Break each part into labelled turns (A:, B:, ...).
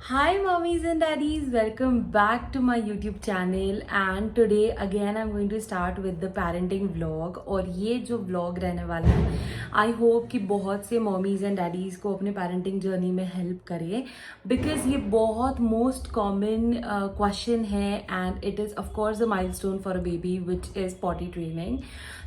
A: Hi mommies and daddies, welcome back to my YouTube channel and today again I'm going to start with the parenting vlog और ये जो vlog रहने वाला है I hope कि बहुत से mommies and daddies को अपने parenting journey में help करे because ये बहुत most common question है and it is of course a milestone for a baby which is potty training.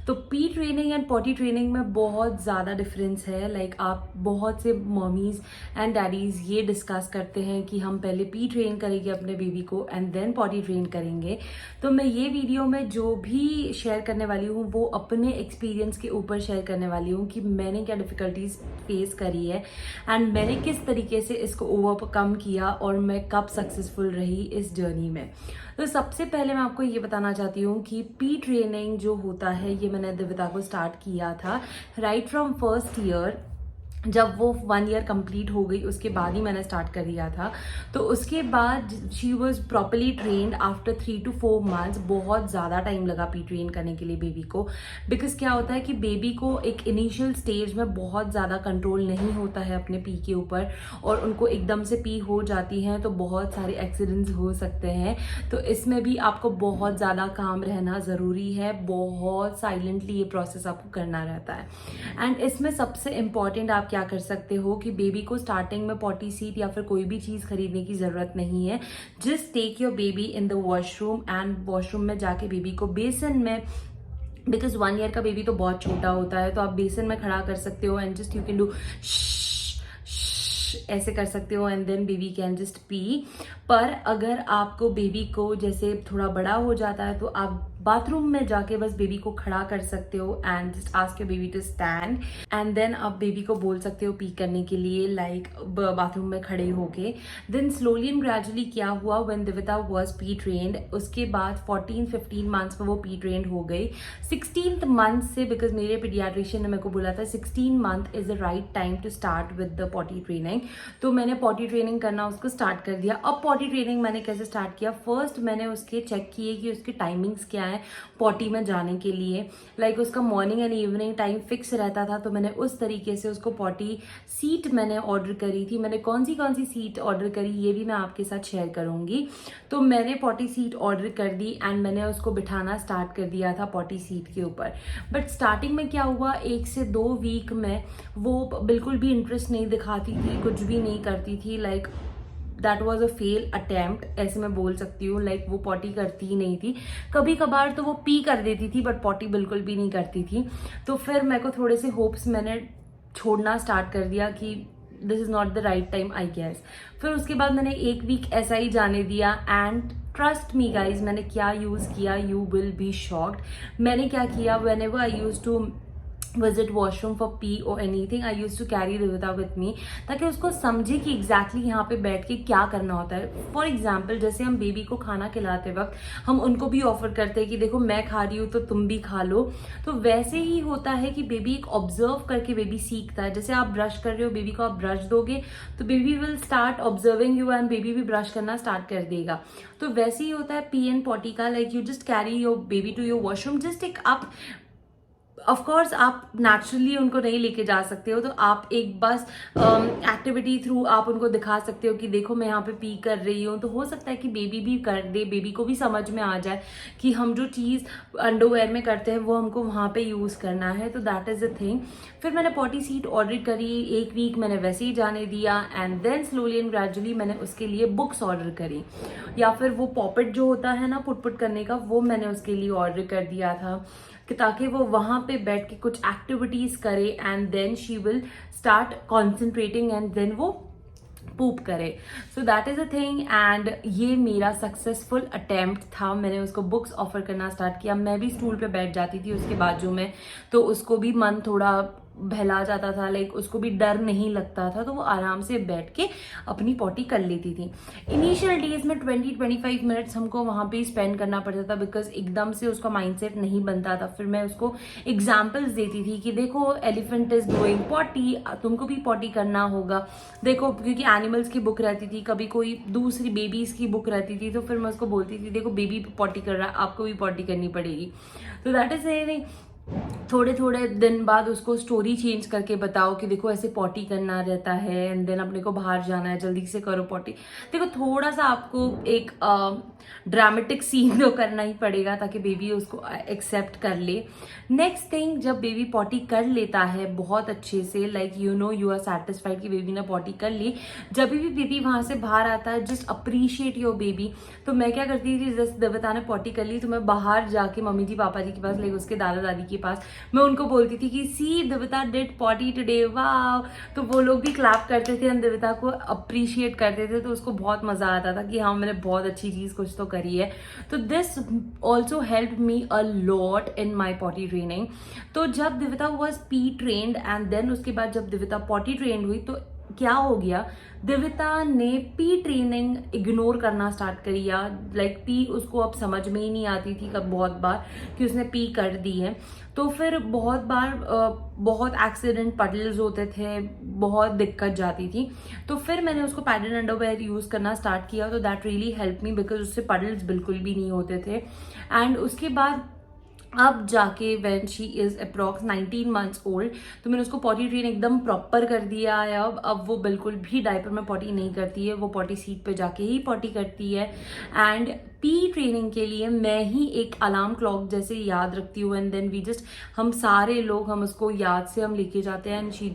A: तो P training and potty training में बहुत ज़्यादा डिफरेंस है लाइक आप बहुत से मॉमीज़ एंड डैडीज़ ये डिस्कस करते हैं कि हम पहले पी ट्रेन करेंगे अपने बेबी को एंड देन पॉटी ट्रेन करेंगे। तो मैं ये वीडियो में जो भी शेयर करने वाली हूँ वो अपने एक्सपीरियंस के ऊपर शेयर करने वाली हूँ कि मैंने क्या डिफ़िकल्टीज फेस करी है एंड मैंने किस तरीके से इसको ओवरकम किया और मैं कब सक्सेसफुल रही इस जर्नी में। तो सबसे पहले मैं आपको ये बताना चाहती हूँ कि पी ट्रेनिंग जो होता है ये मैंने दिव्यता को स्टार्ट किया था राइट फ्रॉम फर्स्ट ईयर। जब वो 1 ईयर कंप्लीट हो गई उसके बाद ही मैंने स्टार्ट कर दिया था। तो उसके बाद she was properly trained after 3 to 4 months. बहुत ज़्यादा टाइम लगा पी ट्रेन करने के लिए बेबी को बिकॉज क्या होता है कि बेबी को एक इनिशियल स्टेज में बहुत ज़्यादा कंट्रोल नहीं होता है अपने पी के ऊपर और उनको एकदम से पी हो जाती हैं तो बहुत सारे एक्सीडेंट्स हो सकते हैं। तो इसमें भी आपको बहुत ज़्यादा काम रहना ज़रूरी है, बहुत साइलेंटली ये प्रोसेस आपको करना रहता है। एंड इसमें सबसे इम्पॉर्टेंट आप क्या कर सकते हो कि बेबी को स्टार्टिंग में पॉटी सीट या फिर कोई भी चीज़ खरीदने की ज़रूरत नहीं है। Just take your baby in the washroom and washroom में जाके बेबी को बेसन में, बिकॉज 1 ईयर का बेबी तो बहुत छोटा होता है तो आप बेसन में खड़ा कर सकते हो and just you can do ऐसे कर सकते हो and then baby can just pee. पर अगर आपको बेबी को जैसे थोड़ा बड़ा हो जाता है तो आप बाथरूम में जाके बस बेबी को खड़ा कर सकते हो and just ask your baby to stand and then आप बेबी को बोल सकते हो पी करने के लिए लाइक बाथरूम में खड़े होके। देन स्लोली एंड ग्रेजुअली क्या हुआ व्हेन दिव्यता वाज पी ट्रेन्ड, उसके बाद 14-15 मंथ्स में वो पी ट्रेन्ड हो गई। 16th मंथ से, बिकॉज मेरे पीडियाट्रिशियन ने मेरे को बोला था 16 month is the right time to start with the potty training, तो मैंने पॉटी ट्रेनिंग करना उसको स्टार्ट कर दिया। अब पॉटी ट्रेनिंग मैंने कैसे स्टार्ट किया, फर्स्ट मैंने उसके चेक किए कि उसकी टाइमिंग्स क्या है पॉटी में जाने के लिए। लाइक उसका morning and evening time fix रहता था तो मैंने उस तरीके से उसको पॉटी सीट मैंने ऑर्डर करी थी। मैंने कौन सी सीट ऑर्डर करी ये भी मैं आपके साथ शेयर करूंगी। तो मैंने पॉटी सीट ऑर्डर कर दी एंड मैंने उसको बिठाना स्टार्ट कर दिया था पॉटी सीट के ऊपर। बट स्टार्टिंग में क्या हुआ, 1 से 2 वीक में वो बिल्कुल भी इंटरेस्ट नहीं दिखाती थी, कुछ भी नहीं करती थी। Like that was a fail attempt ऐसे मैं बोल सकती हूँ। लाइक वो पॉटी करती ही नहीं थी, कभी कभार तो वो पी कर देती थी बट पॉटी बिल्कुल भी नहीं करती थी। तो फिर मेरे को थोड़े से होप्स मैंने छोड़ना स्टार्ट कर दिया कि this is not the right time I guess. फिर उसके बाद मैंने 1 वीक ऐसा ही जाने दिया एंड ट्रस्ट मी गाइज मैंने क्या यूज किया, यू विल बी शॉक्ड। मैंने क्या किया, whenever I use to visit washroom for pee और anything I use to carry Divyata with me, ताकि उसको समझे कि एग्जैक्टली यहाँ पे बैठ के क्या करना होता है। फॉर एग्जाम्पल जैसे हम बेबी को खाना खिलाते वक्त हम उनको भी ऑफर करते हैं कि देखो मैं खा रही हूँ तो तुम भी खा लो। तो वैसे ही होता है कि बेबी एक ऑब्जर्व करके बेबी सीखता है। जैसे आप ब्रश कर रहे हो, बेबी को आप ब्रश दोगे तो baby will start observing you and baby भी ब्रश करना स्टार्ट कर देगा। तो वैसे ही होता है पी एंड पॉटी का। Like you just carry your baby to your washroom, just एक आप ऑफ कोर्स आप नेचुरली उनको नहीं लेके जा सकते हो तो आप एक बस एक्टिविटी थ्रू आप उनको दिखा सकते हो कि देखो मैं यहाँ पे पी कर रही हूँ। तो हो सकता है कि बेबी भी कर दे, बेबी को भी समझ में आ जाए कि हम जो चीज़ अंडरवेयर में करते हैं वो हमको वहाँ पे यूज़ करना है। तो दैट इज़ अ थिंग। फिर मैंने पॉटी सीट ऑर्डर करी, 1 वीक मैंने वैसे ही जाने दिया and then slowly and gradually मैंने उसके लिए बुक्स ऑर्डर करी, या फिर वो पॉपेट जो होता है ना पुट करने का, वो मैंने उसके लिए ऑर्डर कर दिया था कि ताकि वो वहां पे बैठ के कुछ एक्टिविटीज करे and then she will start concentrating and then वो पूप करे। So that is a thing and ये मेरा सक्सेसफुल अटेम्प्ट था। मैंने उसको बुक्स ऑफर करना स्टार्ट किया, मैं भी स्टूल पे बैठ जाती थी उसके बाजू में, तो उसको भी मन थोड़ा बहला जाता था। लाइक उसको भी डर नहीं लगता था तो वो आराम से बैठ के अपनी पॉटी कर लेती थी। इनिशियल डेज में 20-25 मिनट्स हमको वहाँ पे स्पेंड करना पड़ता था बिकॉज एकदम से उसका माइंडसेट नहीं बनता था। फिर मैं उसको एग्जाम्पल्स देती थी कि देखो एलिफेंट इज डूइंग पॉटी, तुमको भी पॉटी करना होगा। देखो क्योंकि एनिमल्स की बुक रहती थी, कभी कोई दूसरी बेबीज की बुक रहती थी, तो फिर मैं उसको बोलती थी देखो बेबी पॉटी कर रहा है, आपको भी पॉटी करनी पड़ेगी। तो दैट इज थोड़े थोड़े दिन बाद उसको स्टोरी चेंज करके बताओ कि देखो ऐसे पॉटी करना रहता है एंड देन अपने को बाहर जाना है, जल्दी से करो पॉटी। देखो थोड़ा सा आपको एक ड्रामेटिक सीन तो करना ही पड़ेगा ताकि बेबी उसको एक्सेप्ट कर ले। नेक्स्ट थिंग, जब बेबी पॉटी कर लेता है बहुत अच्छे से, लाइक यू आर सेटिस्फाइड कि बेबी ने पॉटी कर ली, जब भी बेबी वहां से बाहर आता है जस्ट अप्रिशिएट योर बेबी। तो मैं क्या करती थी, जस्ट देवता ने पॉटी कर ली तो मैं बाहर जाके मम्मी जी पापा जी के पास, लाइक उसके दादा दादी के पास, मैं उनको बोलती थी कि सी देवता डिड पॉटी टुडे, वाव। तो वो लोग भी क्लैप करते थे एंड देवता को अप्रिशिएट करते थे, तो उसको बहुत मजा आता था कि हाँ मैंने बहुत अच्छी चीज कुछ तो करी है। तो this also help me a lot in my potty training. तो जब Devta was pee trained and then उसके बाद जब देवता पॉटी ट्रेन्ड हुई तो क्या हो गया, देविता ने पी ट्रेनिंग इग्नोर करना स्टार्ट करी, या लाइक पी उसको अब समझ में ही नहीं आती थी कब बहुत बार कि उसने पी कर दी है। तो फिर बहुत बार बहुत एक्सीडेंट पडल्स होते थे, बहुत दिक्कत जाती थी। तो फिर मैंने उसको पैडेड अंडरवेयर यूज करना स्टार्ट किया, तो that really help me because उससे पडल्स बिल्कुल भी नहीं होते थे। एंड उसके बाद अब जाके when she is approx 19 months old, तो मैंने उसको पॉटी ट्रेन एकदम प्रॉपर कर दिया है। अब वो बिल्कुल भी डायपर में पॉटी नहीं करती है, वो पॉटी सीट पे जाके ही पॉटी करती है। एंड पी ट्रेनिंग के लिए मैं ही एक अलार्म क्लॉक जैसे याद रखती हूँ एंड देन वी जस्ट, हम सारे लोग हम उसको याद से हम लेके जाते हैं and she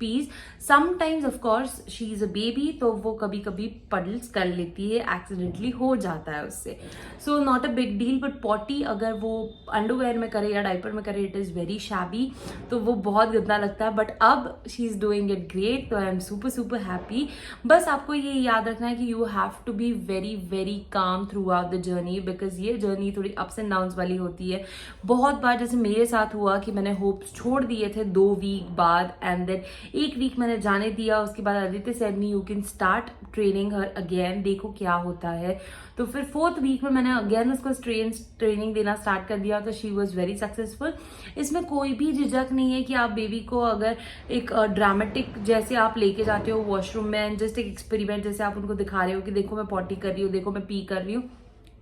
A: pees. Sometimes of course she is a baby, तो वो कभी कभी पडल्स कर लेती है, एक्सीडेंटली हो जाता है उससे, so not a big deal. But potty अगर वो अंडरवेयर में करे या डायपर में करे, इट इज वेरी शैबी, तो वो बहुत गंदा लगता है। बट अब she is doing it great, तो I am super super happy. बस आपको ये याद रखना है कि you have to be very very calm throughout the journey, because ये जर्नी थोड़ी अप्स एंड डाउन्स वाली होती है। बहुत बार जैसे मेरे साथ हुआ कि मैंने होप्स छोड़ दिए थे 2 वीक बाद एंड देन 1 वीक मैंने जाने दिया, उसके बाद Aditya said me you can start training her again, देखो क्या होता है। तो फिर 4th वीक में मैंने अगेन उसको ट्रेनिंग देना स्टार्ट कर दिया, तो शी वॉज वेरी सक्सेसफुल। इसमें कोई भी झिझक नहीं है कि आप बेबी को अगर एक ड्रामेटिक जैसे आप लेके जाते हो वॉशरूम में एंड जस्ट एक एक्सपेरिमेंट जैसे आप उनको दिखा रहे हो कि देखो मैं पॉटी कर रही हूँ, देखो मैं पी कर रही हूँ,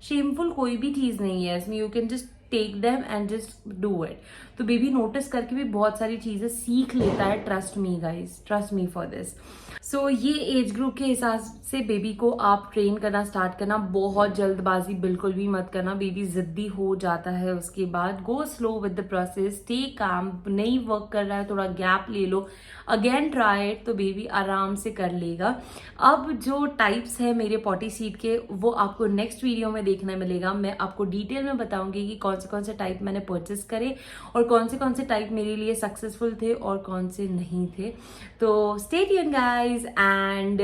A: शेमफुल कोई भी चीज नहीं है इसमें। You can just take them and just do it. तो बेबी नोटिस करके भी बहुत सारी चीजें सीख लेता है, trust me guys, trust me for this. So ये एज ग्रुप के हिसाब से बेबी को आप ट्रेन करना स्टार्ट करना, बहुत जल्दबाजी बिल्कुल भी मत करना, बेबी जिद्दी हो जाता है उसके बाद। Go slow with the process, stay calm, नहीं वर्क कर रहा है थोड़ा गैप ले लो, अगेन ट्राई इट, तो बेबी आराम से कर लेगा। अब जो टाइप्स है मेरे पॉटी सीट के वो आपको नेक्स्ट वीडियो में देखने मिलेगा। मैं आपको डिटेल में बताऊंगी कि कौन से टाइप मैंने परचेस करे और कौन से टाइप मेरे लिए सक्सेसफुल थे और कौन से नहीं थे। तो stay tuned guys, and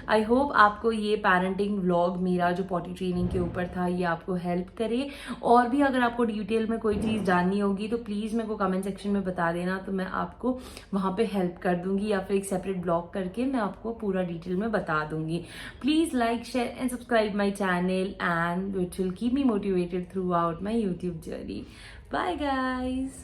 A: I hope आपको ये पेरेंटिंग व्लॉग मेरा जो पॉटी ट्रेनिंग के ऊपर था ये आपको हेल्प करे। और भी अगर आपको डिटेल में कोई चीज़ जाननी होगी तो प्लीज़ मेरे को कमेंट सेक्शन में बता देना, तो मैं आपको वहाँ पे हेल्प कर दूंगी, या फिर एक सेपरेट ब्लॉग करके मैं आपको पूरा डिटेल में बता दूंगी। Please like, share and subscribe my channel and which will keep me motivated throughout my YouTube journey. Bye guys.